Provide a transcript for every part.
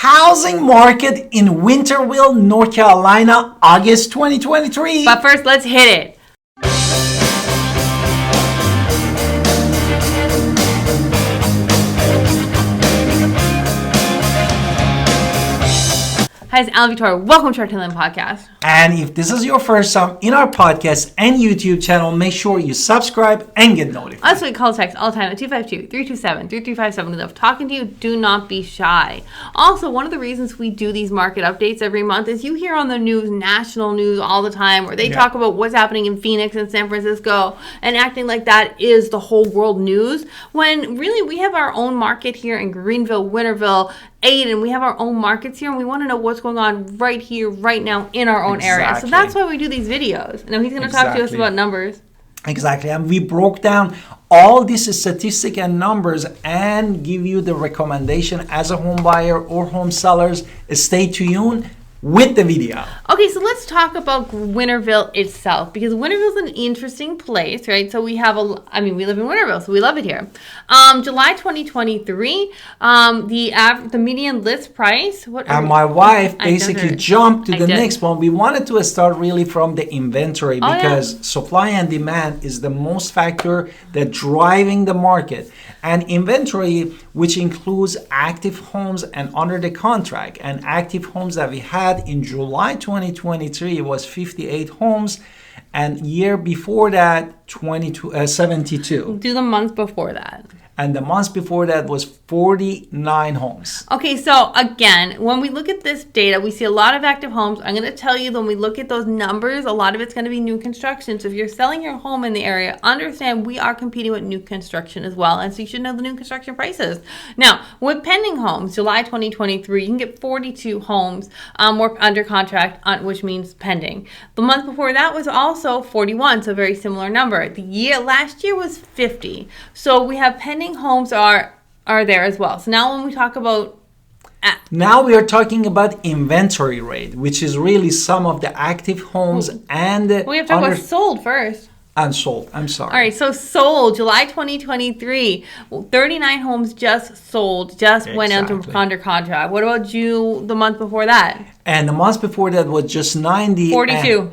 housing market in Winterville, North Carolina, August 2023. But first, let's hit it. Hi, it's Alan Victoria. Welcome to our Talent Podcast. And if this is your first time in our podcast and YouTube channel, make sure you subscribe and get notified. Also, we call text all the time at 252-327-3357. We love talking to you. Do not be shy. Also, one of the reasons we do these market updates every month is you hear on the news, national news all the time, where they talk about what's happening in Phoenix and San Francisco and acting like that is the whole world news, when really we have our own market here in Greenville, Winterville, and we have our own markets here, and we want to know what's going on right here, right now in our own area. So that's why we do these videos. Now he's going to talk to us about numbers. Exactly. And we broke down all these statistics and numbers and give you the recommendation as a home buyer or home sellers. Stay tuned with the video. Okay, so let's talk about Winterville itself, because Winterville's an interesting place, right? So we have we live in Winterville, so we love it here. July 2023, the median list price. And my wife basically jumped to the next one. We wanted to start really from the inventory because supply and demand is the most factor that driving the market. And inventory, which includes active homes and under the contract, and active homes that we had in July 2023 was 58 homes, and year before that 72. Do the month before that. And the months before that was 49 homes. Okay, so again, when we look at this data, we see a lot of active homes. I'm going to tell you, when we look at those numbers, a lot of it's going to be new construction. So if you're selling your home in the area, understand we are competing with new construction as well. And so you should know the new construction prices. Now, with pending homes, July 2023, you can get 42 homes work under contract, which means pending. The month before that was also 41, so a very similar number. Last year was 50. So we have pending homes are there as well. So now when we talk about now we are talking about inventory rate, which is really some of the active homes and we have to talk about sold first. Unsold. I'm sorry. All right, so sold July 2023, 39 homes just sold, went under contract. What about June, the month before that? And the month before that was just 90. 42.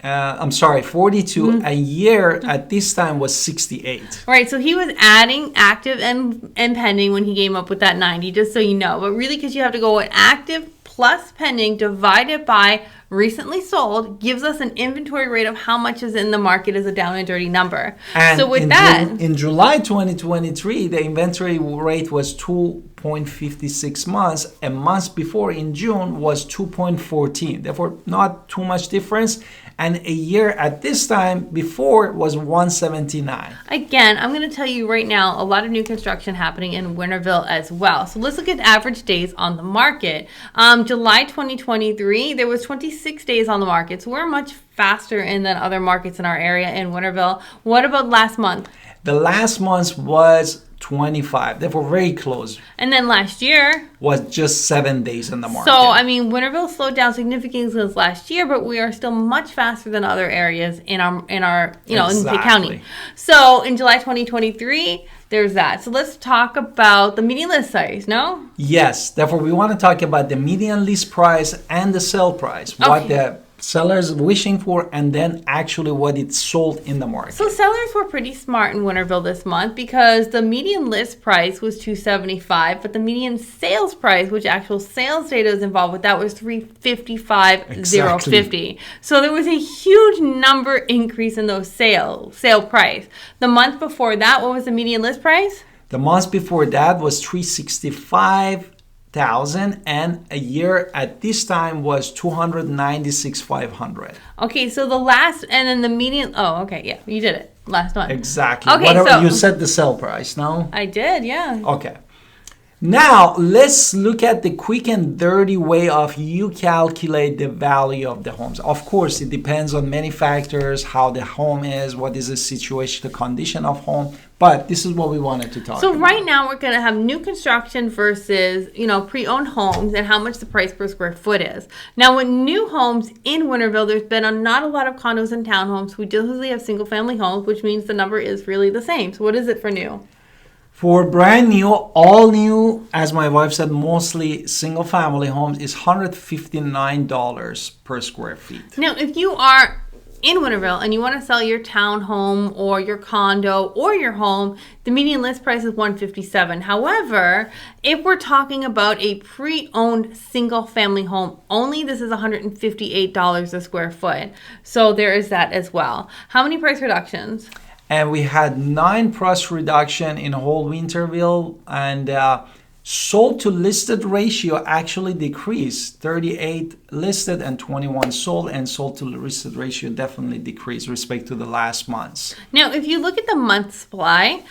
42. A year at this time was 68. Right, so he was adding active and pending when he came up with that 90, just so you know. But really, because you have to go with active plus pending divided by recently sold gives us an inventory rate of how much is in the market as a down and dirty number. And so with in July 2023, the inventory rate was 2.56 months. A month before in June was 2.14. Therefore, not too much difference. And a year at this time before was 179. Again, I'm going to tell you right now, a lot of new construction happening in Winterville as well. So let's look at average days on the market. July 2023, there was 26 days on the market. So we're much faster than other markets in our area in Winterville. What about last month? The last month was 25. Therefore, very close. And then last year was just 7 days in the market. So, Winterville slowed down significantly since last year, but we are still much faster than other areas in our in Pitt County. So, in July 2023, there's that. So, let's talk about the median list size, no? Yes. Therefore, we want to talk about the median list price and the sale price. Okay. What the sellers wishing for, and then actually what it's sold in the market. So sellers were pretty smart in Winterville this month, because the median list price was $275, but the median sales price, which actual sales data is involved with, that was $355,050. So there was a huge number increase in those sale price. The month before that, what was the median list price? The month before that was $365,000, and a year at this time was $296,500. Okay, so the median. Oh, okay, yeah, you did it last one. Exactly. Okay, you said the sell price, no? I did, yeah. Okay. Now, let's look at the quick and dirty way of you calculate the value of the homes. Of course, it depends on many factors, how the home is, what is the situation, the condition of home, but this is what we wanted to talk about. So right now, we're going to have new construction versus, pre-owned homes and how much the price per square foot is. Now, with new homes in Winterville, there's been not a lot of condos and townhomes. We usually have single-family homes, which means the number is really the same. So what is it for new? For brand new, all new, as my wife said, mostly single family homes is $159 per square feet. Now, if you are in Winterville and you want to sell your townhome or your condo or your home, the median list price is $157. However, if we're talking about a pre-owned single family home only, this is $158 a square foot. So there is that as well. How many price reductions? And we had 9 price reduction in whole Winterville, and sold to listed ratio actually decreased. 38 listed and 21 sold, and sold to listed ratio definitely decreased respect to the last months. Now, if you look at the month supply,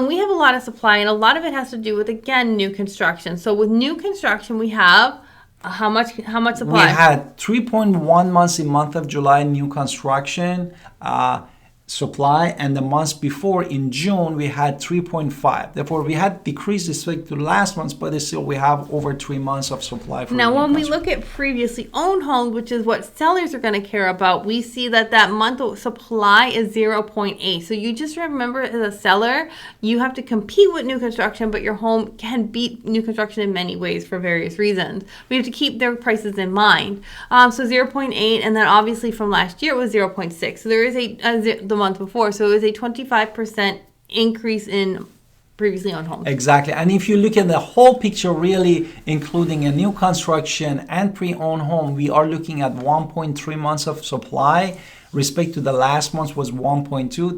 we have a lot of supply, and a lot of it has to do with, again, new construction. So with new construction, we have how much supply? We had 3.1 months in month of July new construction supply, and the months before in June we had 3.5. Therefore, we had decreased respect to last month, but still we have over 3 months of supply. For now, when we look at previously owned homes, which is what sellers are going to care about, we see that month of supply is 0.8. So you just remember, as a seller, you have to compete with new construction, but your home can beat new construction in many ways for various reasons. We have to keep their prices in mind. So 0.8, and then obviously from last year it was 0.6. So there is the month before, so it was a 25% increase in previously owned homes. Exactly. And if you look at the whole picture, really including a new construction and pre-owned home, we are looking at 1.3 months of supply. Respect to the last month was 1.2.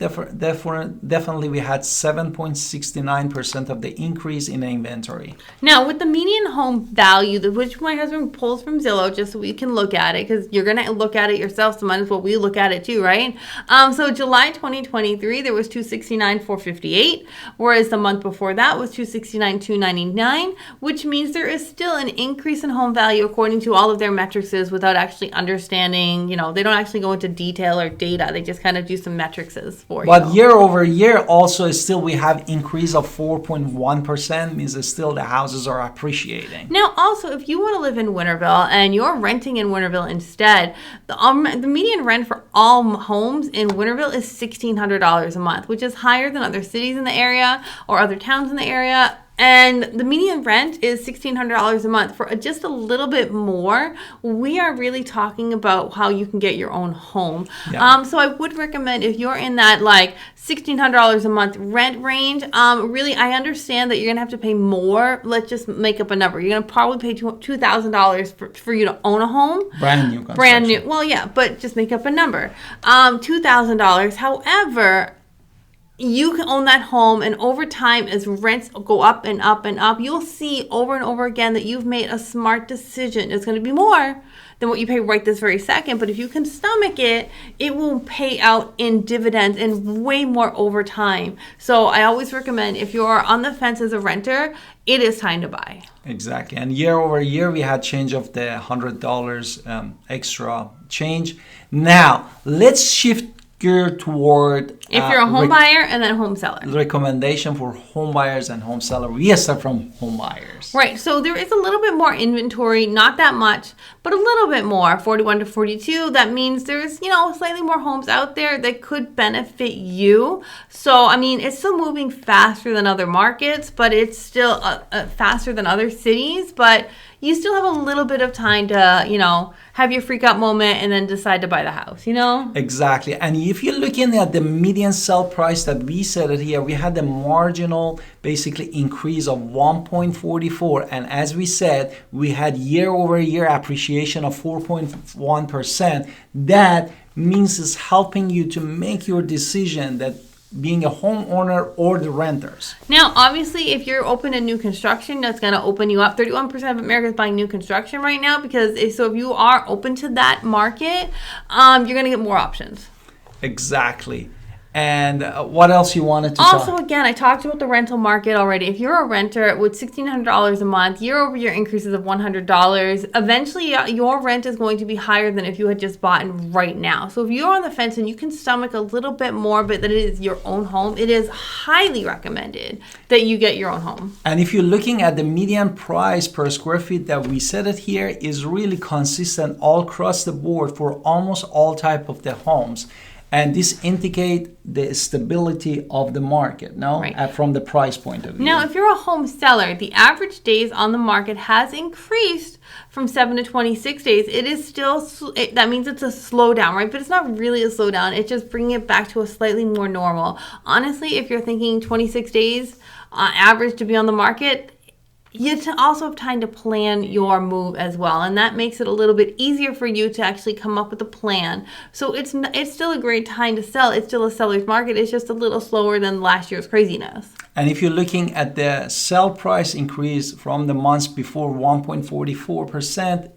Definitely we had 7.69% of the increase in inventory. Now, with the median home value, which my husband pulls from Zillow just so we can look at it, because you're going to look at it yourself, so might as well we look at it too, right? So July 2023, there was 269,458, whereas the month before that was 269,299, which means there is still an increase in home value according to all of their metrics without actually understanding, they don't actually go into detail or data. They just kind of do some metrics for you. But year over year also still we have increase of 4.1%, means that still the houses are appreciating. Now also, if you want to live in Winterville and you're renting in Winterville instead, the median rent for all homes in Winterville is $1,600 a month, which is higher than other cities in the area or other towns in the area. And the median rent is $1,600 a month. For just a little bit more, we are really talking about how you can get your own home. Yeah. So I would recommend, if you're in that $1,600 a month rent range, really I understand that you're going to have to pay more. Let's just make up a number. You're going to probably pay $2,000 for you to own a home. Brand new construction. Brand new. Well, yeah, but just make up a number. $2,000. However, you can own that home, and over time, as rents go up and up and up, you'll see over and over again that you've made a smart decision. It's going to be more than what you pay right this very second, but if you can stomach it, it will pay out in dividends and way more over time. So I always recommend, if you're on the fence as a renter, it is time to buy. Exactly. And year over year, we had change of the $100 extra change. Now, let's shift gear toward if you're a home buyer and then home seller. Recommendation for home buyers and home seller. We start from home buyers. Right. So there is a little bit more inventory, not that much, but a little bit more, 41 to 42. That means there's, slightly more homes out there that could benefit you. So, it's still moving faster than other markets, but it's still faster than other cities. But you still have a little bit of time to, have your freak out moment and then decide to buy the house, Exactly. And if you're looking at the median sell price that we said it here, we had the marginal basically increase of 1.44. And as we said, we had year over year appreciation of 4.1%. That means it's helping you to make your decision that being a homeowner or the renters. Now, obviously, if you're open to new construction, that's going to open you up. 31% of America is buying new construction right now if you are open to that market, you're going to get more options. Exactly. And what else you wanted to also, again, I talked about the rental market already. If you're a renter with $1,600 a month, year-over-year increases of $100, eventually your rent is going to be higher than if you had just bought right now. So if you're on the fence and you can stomach a little bit more, but that it is your own home, it is highly recommended that you get your own home. And if you're looking at the median price per square feet that we said it here is really consistent all across the board for almost all type of the homes. And this indicate the stability of the market, no? Right. From the price point of view. Now, if you're a home seller, the average days on the market has increased from 7 to 26 days. It is still, that means it's a slowdown, right? But it's not really a slowdown. It's just bringing it back to a slightly more normal. Honestly, if you're thinking 26 days average to be on the market, you also have time to plan your move as well, and that makes it a little bit easier for you to actually come up with a plan. So it's still a great time to sell. It's still a seller's market. It's just a little slower than last year's craziness. And if you're looking at the sell price increase from the months before, 1.44%,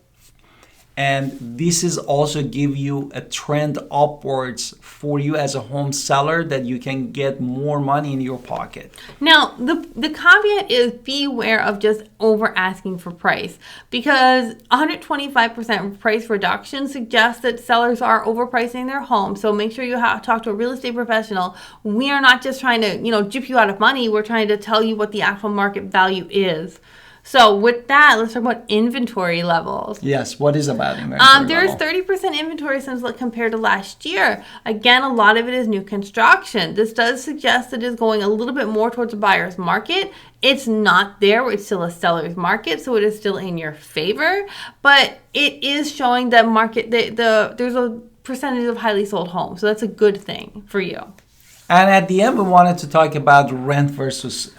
and this is also give you a trend upwards for you as a home seller that you can get more money in your pocket. Now, the caveat is beware of just over asking for price, because 125% price reduction suggests that sellers are overpricing their home. So make sure you talk to a real estate professional. We are not just trying to, dupe you out of money. We're trying to tell you what the actual market value is. So with that, let's talk about inventory levels. Yes, what is about inventory There's level? 30% inventory since compared to last year. Again, a lot of it is new construction. This does suggest that it is going a little bit more towards a buyer's market. It's not there. It's still a seller's market, so it is still in your favor. But it is showing that there's a percentage of highly sold homes. So that's a good thing for you. And at the end, we wanted to talk about rent versus...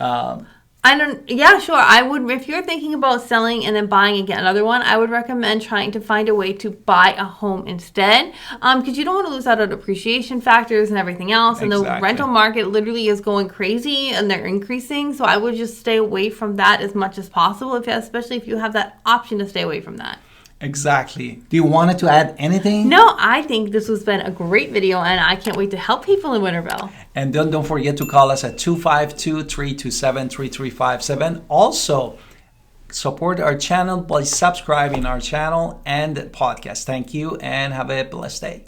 Sure. I would, if you're thinking about selling and then buying again another one, I would recommend trying to find a way to buy a home instead, because you don't want to lose out on appreciation factors and everything else. And Exactly. the rental market literally is going crazy and they're increasing. So I would just stay away from that as much as possible, especially if you have that option to stay away from that. Exactly. Do you want to add anything? No, I think this has been a great video, and I can't wait to help people in Winterville. And don't forget to call us at 252-327-3357. Also, support our channel by subscribing our channel and podcast. Thank you, and have a blessed day.